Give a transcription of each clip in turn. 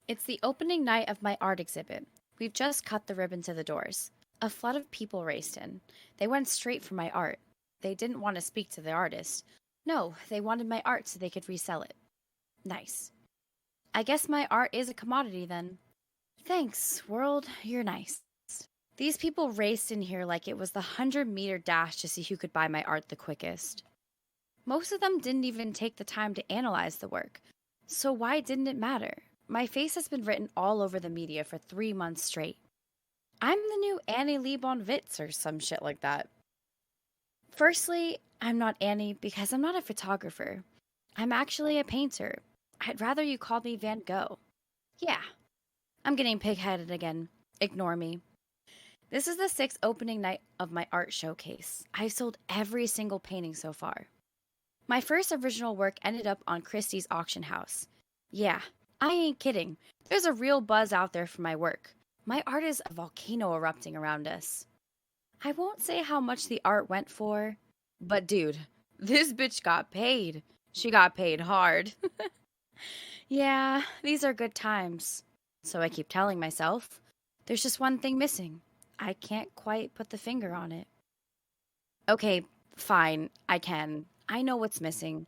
It's the opening night of my art exhibit. We've just cut the ribbon to the doors. A flood of people raced in. They went straight for my art. They didn't want to speak to the artist. No, they wanted my art so they could resell it. Nice. I guess my art is a commodity then. Thanks, world, you're nice. These people raced in here like it was the 100-meter dash to see who could buy my art the quickest. Most of them didn't even take the time to analyze the work. So why didn't it matter? My face has been written all over the media for 3 months straight. I'm the new Annie Lee Witz or some shit like that. Firstly, I'm not Annie because I'm not a photographer. I'm actually a painter. I'd rather you call me Van Gogh. Yeah, I'm getting pig-headed again. Ignore me. This is the sixth opening night of my art showcase. I've sold every single painting so far. My first original work ended up on Christie's auction house. Yeah, I ain't kidding. There's a real buzz out there for my work. My art is a volcano erupting around us. I won't say how much the art went for, but dude, this bitch got paid. She got paid hard. Yeah, these are good times. So I keep telling myself, there's just one thing missing. I can't quite put the finger on it. Okay, fine, I can. I know what's missing.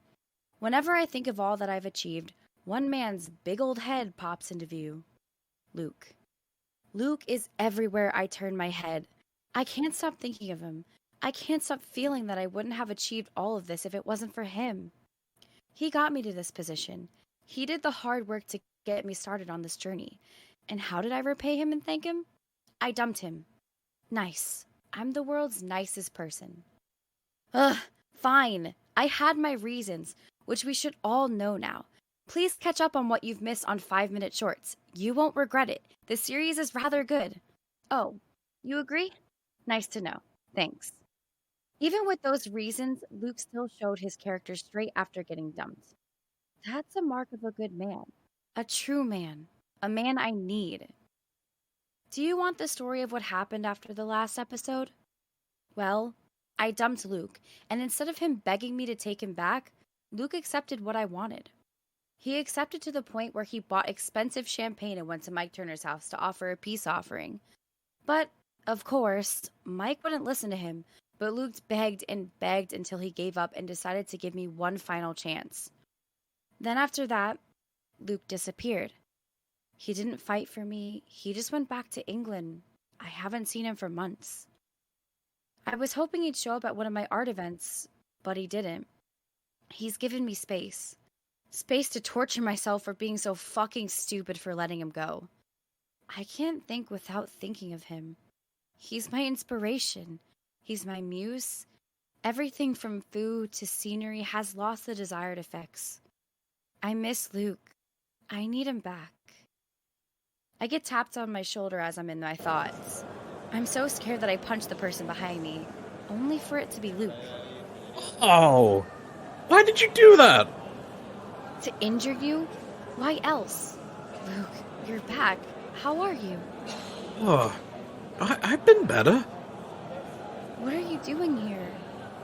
Whenever I think of all that I've achieved, one man's big old head pops into view. Luke. Luke is everywhere I turn my head. I can't stop thinking of him. I can't stop feeling that I wouldn't have achieved all of this if it wasn't for him. He got me to this position. He did the hard work to get me started on this journey. And how did I repay him and thank him? I dumped him. Nice. I'm the world's nicest person. Ugh, fine. I had my reasons, which we should all know now. Please catch up on what you've missed on 5-minute shorts. You won't regret it. The series is rather good. Oh, you agree? Nice to know. Thanks. Even with those reasons, Luke still showed his character straight after getting dumped. That's a mark of a good man. A true man. A man I need. Do you want the story of what happened after the last episode? Well, I dumped Luke, and instead of him begging me to take him back, Luke accepted what I wanted. He accepted to the point where he bought expensive champagne and went to Mike Turner's house to offer a peace offering. But, of course, Mike wouldn't listen to him, but Luke begged and begged until he gave up and decided to give me one final chance. Then after that, Luke disappeared. He didn't fight for me, he just went back to England. I haven't seen him for months. I was hoping he'd show up at one of my art events, but he didn't. He's given me space. Space to torture myself for being so fucking stupid for letting him go. I can't think without thinking of him. He's my inspiration. He's my muse. Everything from food to scenery has lost the desired effects. I miss Luke. I need him back. I get tapped on my shoulder as I'm in my thoughts. I'm so scared that I punch the person behind me, only for it to be Luke. Oh, why did you do that? To injure you? Why else? Luke, you're back. How are you? Oh, I've been better. What are you doing here?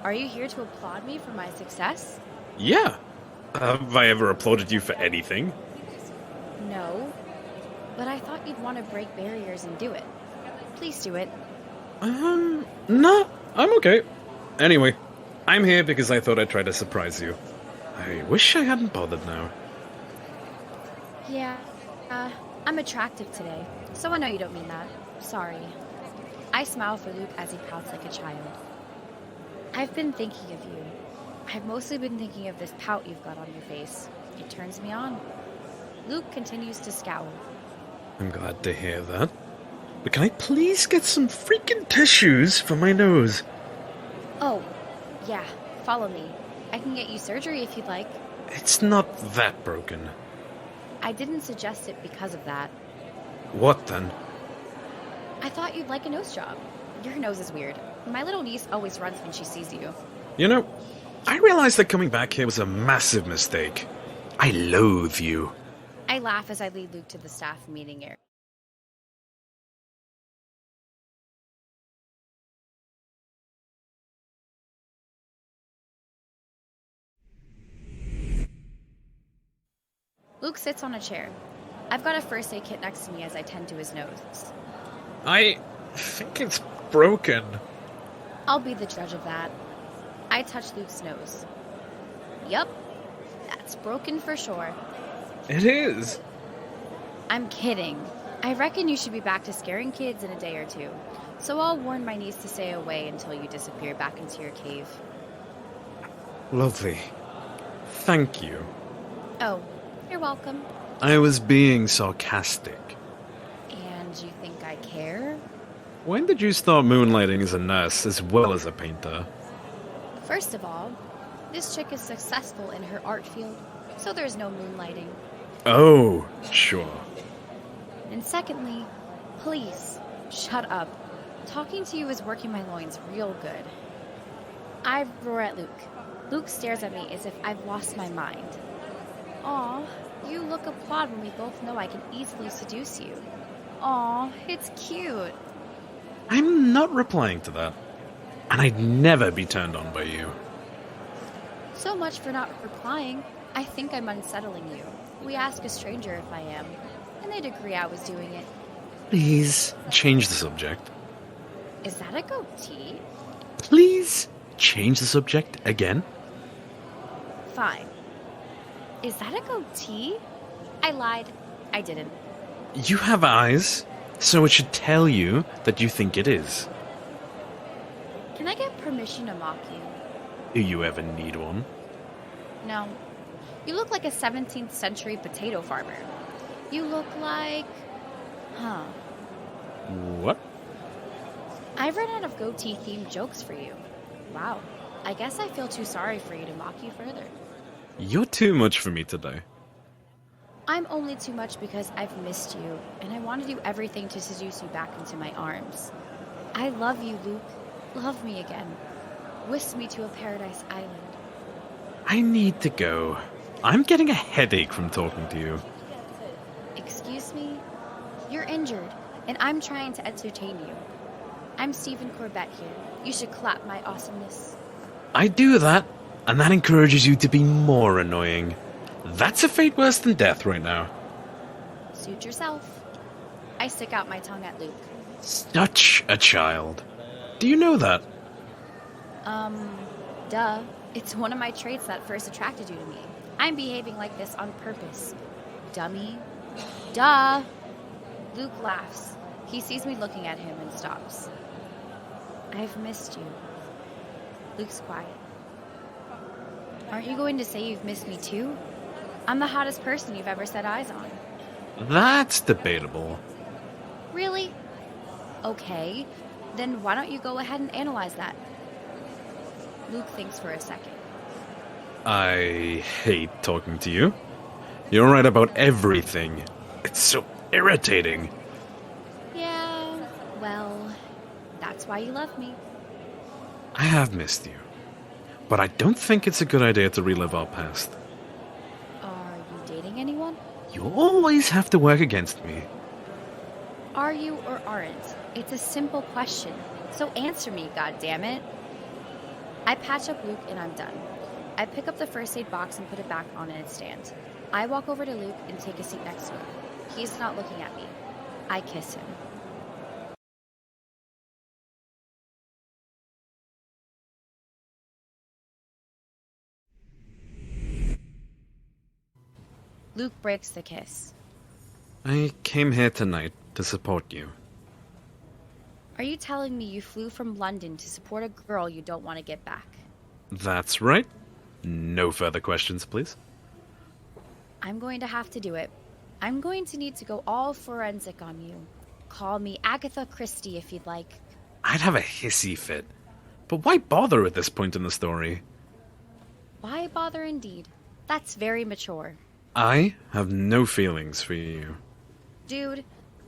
Are you here to applaud me for my success? Yeah. Have I ever applauded you for anything? No. But I thought you'd want to break barriers and do it. Please do it. No, I'm okay. Anyway, I'm here because I thought I'd try to surprise you. I wish I hadn't bothered now. Yeah, I'm attractive today, so I know you don't mean that. Sorry. I smile for Luke as he pouts like a child. I've been thinking of you. I've mostly been thinking of this pout you've got on your face. It turns me on. Luke continues to scowl. I'm glad to hear that. But can I please get some freaking tissues for my nose? Oh, yeah, follow me. I can get you surgery if you'd like. It's not that broken. I didn't suggest it because of that. What then? I thought you'd like a nose job. Your nose is weird. My little niece always runs when she sees you. You know, I realized that coming back here was a massive mistake. I loathe you. I laugh as I lead Luke to the staff meeting area. Luke sits on a chair. I've got a first aid kit next to me as I tend to his nose. I think it's broken. I'll be the judge of that. I touch Luke's nose. Yup, that's broken for sure. It is. I'm kidding. I reckon you should be back to scaring kids in a day or two. So I'll warn my niece to stay away until you disappear back into your cave. Lovely. Thank you. Oh, you're welcome. I was being sarcastic. And you think I care? When did you start moonlighting as a nurse as well as a painter? First of all, this chick is successful in her art field, so there's no moonlighting. Oh, sure. And secondly, please, shut up. Talking to you is working my loins real good. I roar at Luke. Luke stares at me as if I've lost my mind. Aw, you look applaud when we both know I can easily seduce you. Aw, it's cute. I'm not replying to that. And I'd never be turned on by you. So much for not replying. I think I'm unsettling you. We ask a stranger if I am, and they'd agree I was doing it. Please change the subject. Is that a goatee? Please change the subject again. Fine. Is that a goatee? I lied. I didn't. You have eyes, so it should tell you that you think it is. Can I get permission to mock you? Do you ever need one? No. You look like a 17th century potato farmer. You look like... Huh. What? I've run out of goatee-themed jokes for you. Wow. I guess I feel too sorry for you to mock you further. You're too much for me today. I'm only too much because I've missed you, and I want to do everything to seduce you back into my arms. I love you, Luke. Love me again. Whisk me to a paradise island. I need to go. I'm getting a headache from talking to you. Excuse me? You're injured, and I'm trying to entertain you. I'm Stephen Corbett here. You should clap my awesomeness. I do that, and that encourages you to be more annoying. That's a fate worse than death right now. Suit yourself. I stick out my tongue at Luke. Such a child. Do you know that? Duh. It's one of my traits that first attracted you to me. I'm behaving like this on purpose. Dummy. Duh. Luke laughs. He sees me looking at him and stops. I've missed you. Luke's quiet. Aren't you going to say you've missed me too? I'm the hottest person you've ever set eyes on. That's debatable. Really? Okay. Then why don't you go ahead and analyze that? Luke thinks for a second. I hate talking to you. You're right about everything. It's so irritating. Yeah, well, that's why you love me. I have missed you. But I don't think it's a good idea to relive our past. Are you dating anyone? You always have to work against me. Are you or aren't? It's a simple question. So answer me, goddammit. I patch up Luke and I'm done. I pick up the first aid box and put it back on its stand. I walk over to Luke and take a seat next to him. He's not looking at me. I kiss him. Luke breaks the kiss. I came here tonight to support you. Are you telling me you flew from London to support a girl you don't want to get back? That's right. No further questions, please. I'm going to have to do it. I'm going to need to go all forensic on you. Call me Agatha Christie if you'd like. I'd have a hissy fit. But why bother at this point in the story? Why bother indeed? That's very mature. I have no feelings for you. Dude,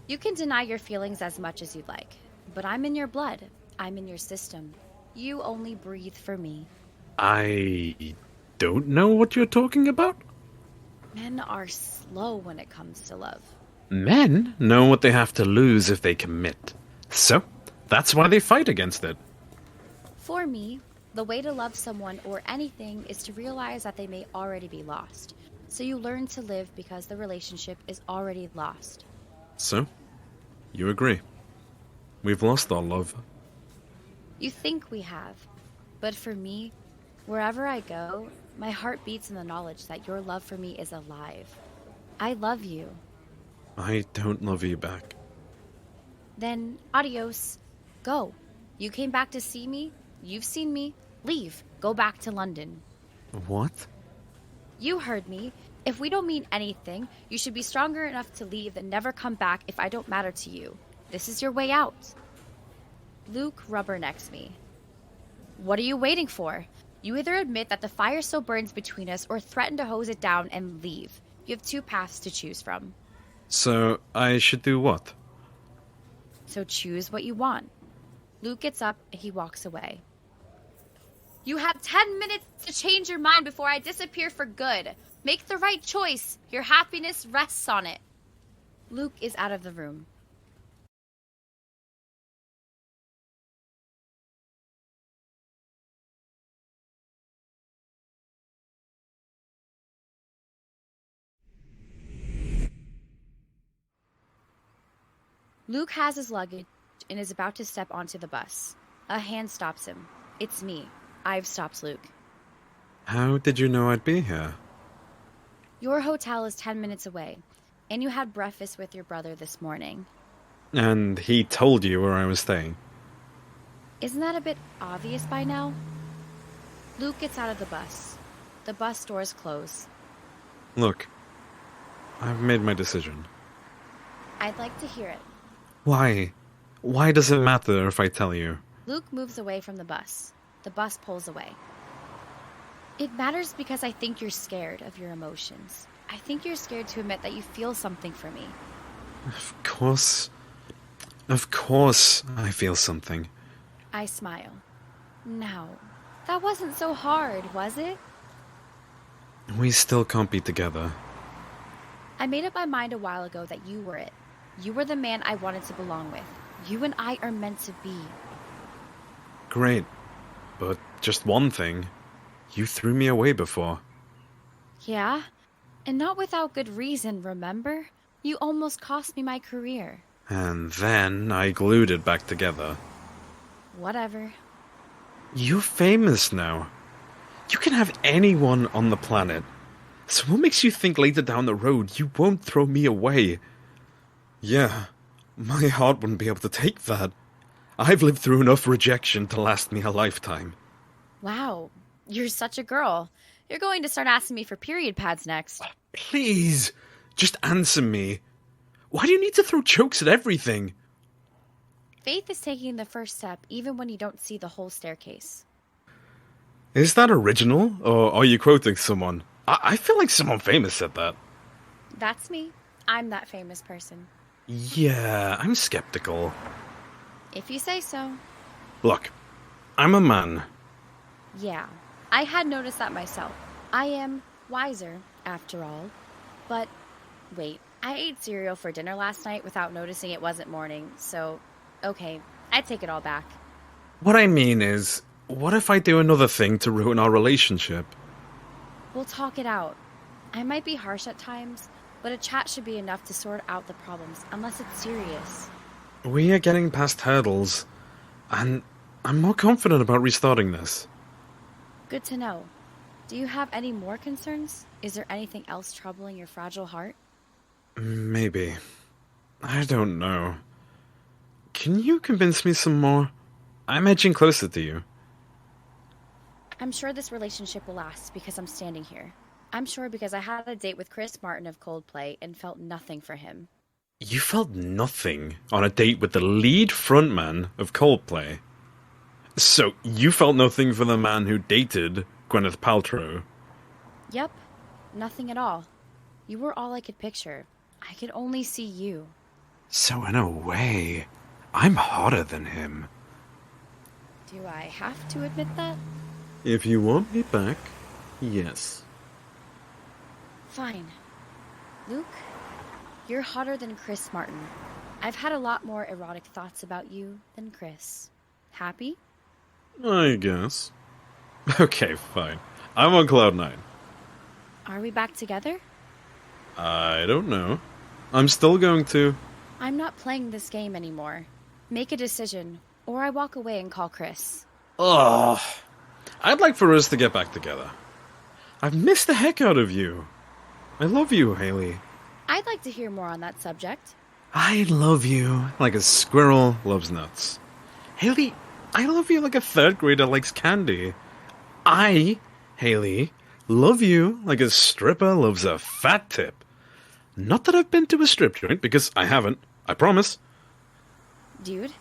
you can deny your feelings as much as you'd like. But I'm in your blood. I'm in your system. You only breathe for me. I don't know what you're talking about. Men are slow when it comes to love. Men know what they have to lose if they commit. So, that's why they fight against it. For me, the way to love someone or anything is to realize that they may already be lost. So you learn to live because the relationship is already lost. So? You agree? We've lost our love. You think we have. But for me, wherever I go, my heart beats in the knowledge that your love for me is alive. I love you. I don't love you back. Then, adios. Go. You came back to see me. You've seen me. Leave. Go back to London. What? You heard me. If we don't mean anything, you should be stronger enough to leave and never come back if I don't matter to you. This is your way out. Luke rubbernecks me. What are you waiting for? You either admit that the fire still burns between us or threaten to hose it down and leave. You have two paths to choose from. So, I should do what? So choose what you want. Luke gets up and he walks away. You have 10 minutes to change your mind before I disappear for good. Make the right choice. Your happiness rests on it. Luke is out of the room. Luke has his luggage and is about to step onto the bus. A hand stops him. It's me. I've stopped Luke. How did you know I'd be here? Your hotel is 10 minutes away, and you had breakfast with your brother this morning. And he told you where I was staying? Isn't that a bit obvious by now? Luke gets out of the bus. The bus doors close. Look, I've made my decision. I'd like to hear it. Why? Why does it matter if I tell you? Luke moves away from the bus. The bus pulls away. It matters because I think you're scared of your emotions. I think you're scared to admit that you feel something for me. Of course. Of course I feel something. I smile. Now, that wasn't so hard, was it? We still can't be together. I made up my mind a while ago that you were it. You were the man I wanted to belong with. You and I are meant to be. Great. But just one thing. You threw me away before. Yeah? And not without good reason, remember? You almost cost me my career. And then I glued it back together. Whatever. You're famous now. You can have anyone on the planet. So what makes you think later down the road you won't throw me away? Yeah, my heart wouldn't be able to take that. I've lived through enough rejection to last me a lifetime. Wow, you're such a girl. You're going to start asking me for period pads next. Please, just answer me. Why do you need to throw jokes at everything? Faith is taking the first step even when you don't see the whole staircase. Is that original, or are you quoting someone? I feel like someone famous said that. That's me. I'm that famous person. Yeah, I'm skeptical. If you say so. Look, I'm a man. Yeah, I had noticed that myself. I am wiser, after all. But, wait, I ate cereal for dinner last night without noticing it wasn't morning, so, okay, I take it all back. What I mean is, what if I do another thing to ruin our relationship? We'll talk it out. I might be harsh at times, but a chat should be enough to sort out the problems, unless it's serious. We are getting past hurdles, and I'm more confident about restarting this. Good to know. Do you have any more concerns? Is there anything else troubling your fragile heart? Maybe. I don't know. Can you convince me some more? I'm edging closer to you. I'm sure this relationship will last because I'm standing here. I'm sure because I had a date with Chris Martin of Coldplay and felt nothing for him. You felt nothing on a date with the lead frontman of Coldplay? So, you felt nothing for the man who dated Gwyneth Paltrow? Yep, nothing at all. You were all I could picture. I could only see you. So in a way, I'm hotter than him. Do I have to admit that? If you want me back, yes. Fine. Luke, you're hotter than Chris Martin. I've had a lot more erotic thoughts about you than Chris. Happy? I guess. Okay, fine. I'm on cloud 9. Are we back together? I don't know. I'm still going to. I'm not playing this game anymore. Make a decision, or I walk away and call Chris. Ugh. I'd like for us to get back together. I've missed the heck out of you. I love you, Haley. I'd like to hear more on that subject. I love you like a squirrel loves nuts. Haley, I love you like a third grader likes candy. I, Haley, love you like a stripper loves a fat tip. Not that I've been to a strip joint, because I haven't. I promise. Dude,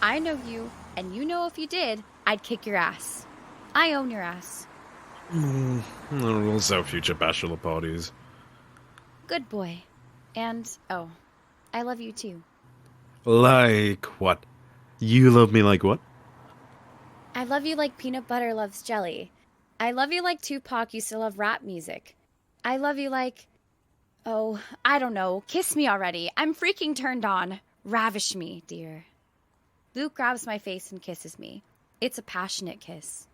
I know you, and you know if you did, I'd kick your ass. I own your ass. That rules out future bachelor parties. Good boy. And, oh, I love you too. Like what? You love me like what? I love you like peanut butter loves jelly. I love you like Tupac used to love rap music. I love you like... Oh, I don't know. Kiss me already. I'm freaking turned on. Ravish me, dear. Luke grabs my face and kisses me. It's a passionate kiss.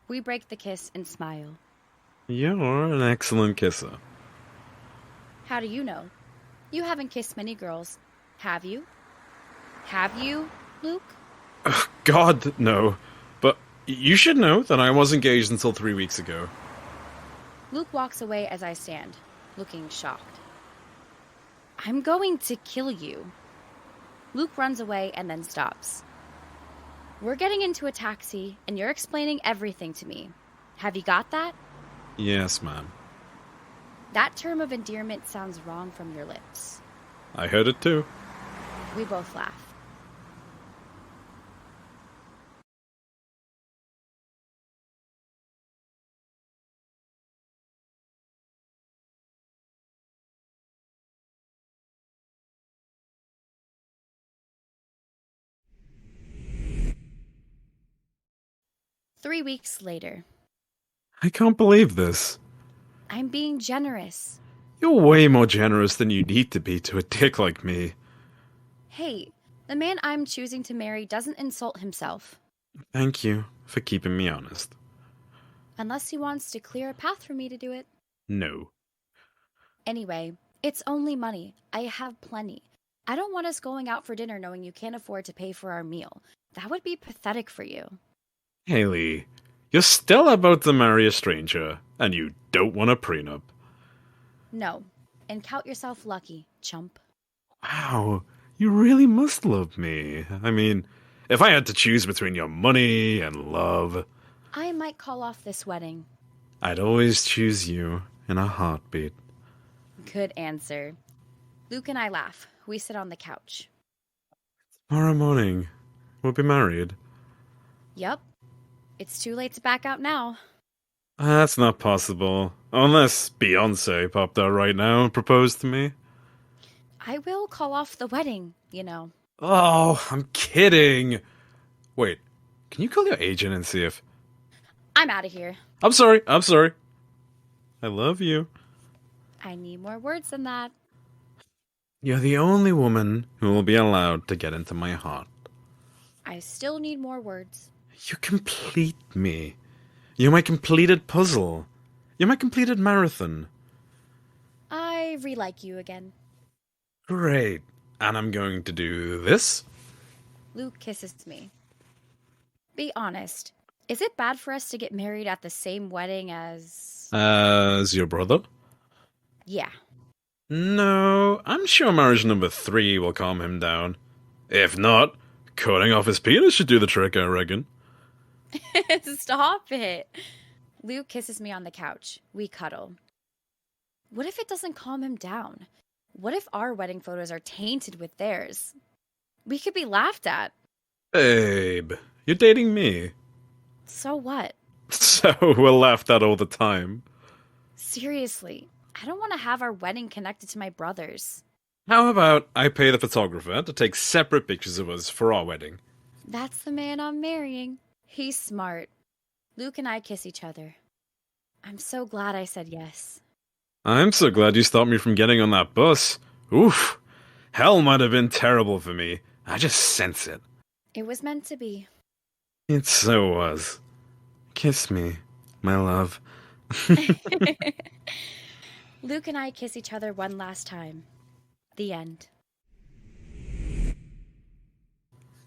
We break the kiss and smile. You're an excellent kisser. How do you know? You haven't kissed many girls, have you? Have you, Luke? God, no. But you should know that I was engaged until 3 weeks ago. Luke walks away as I stand, looking shocked. I'm going to kill you. Luke runs away and then stops. We're getting into a taxi, and you're explaining everything to me. Have you got that? Yes, ma'am. That term of endearment sounds wrong from your lips. I heard it too. We both laugh. Three weeks later. I can't believe this. I'm being generous. You're way more generous than you need to be to a dick like me. Hey, the man I'm choosing to marry doesn't insult himself. Thank you for keeping me honest. Unless he wants to clear a path for me to do it. No. Anyway, it's only money. I have plenty. I don't want us going out for dinner knowing you can't afford to pay for our meal. That would be pathetic for you. Haley, you're still about to marry a stranger, and you don't want a prenup. No, and count yourself lucky, chump. Wow, you really must love me. I mean, if I had to choose between your money and love... I might call off this wedding. I'd always choose you in a heartbeat. Good answer. Luke and I laugh. We sit on the couch. Tomorrow morning, we'll be married. Yup. It's too late to back out now. That's not possible. Unless Beyonce popped out right now and proposed to me. I will call off the wedding, you know. Oh, I'm kidding. Wait, can you call your agent and see if... I'm out of here. I'm sorry. I love you. I need more words than that. You're the only woman who will be allowed to get into my heart. I still need more words. You complete me. You're my completed puzzle. You're my completed marathon. I re-like you again. Great. And I'm going to do this? Luke kisses me. Be honest. Is it bad for us to get married at the same wedding as... As your brother? Yeah. No, I'm sure marriage number 3 will calm him down. If not, cutting off his penis should do the trick, I reckon. Stop it. Luke kisses me on the couch. We cuddle. What if it doesn't calm him down? What if our wedding photos are tainted with theirs? We could be laughed at. Babe, you're dating me. So what? So we're laughed at all the time. Seriously, I don't want to have our wedding connected to my brother's. How about I pay the photographer to take separate pictures of us for our wedding? That's the man I'm marrying. He's smart. Luke and I kiss each other. I'm so glad I said yes. I'm so glad you stopped me from getting on that bus. Oof. Hell might have been terrible for me. I just sense it. It was meant to be. It so was. Kiss me, my love. Luke and I kiss each other one last time. The end.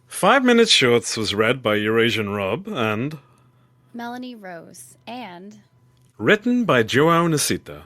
5 Minute Shorts was read by EurasianRob and Melanie Rose and written by Joao Nsita.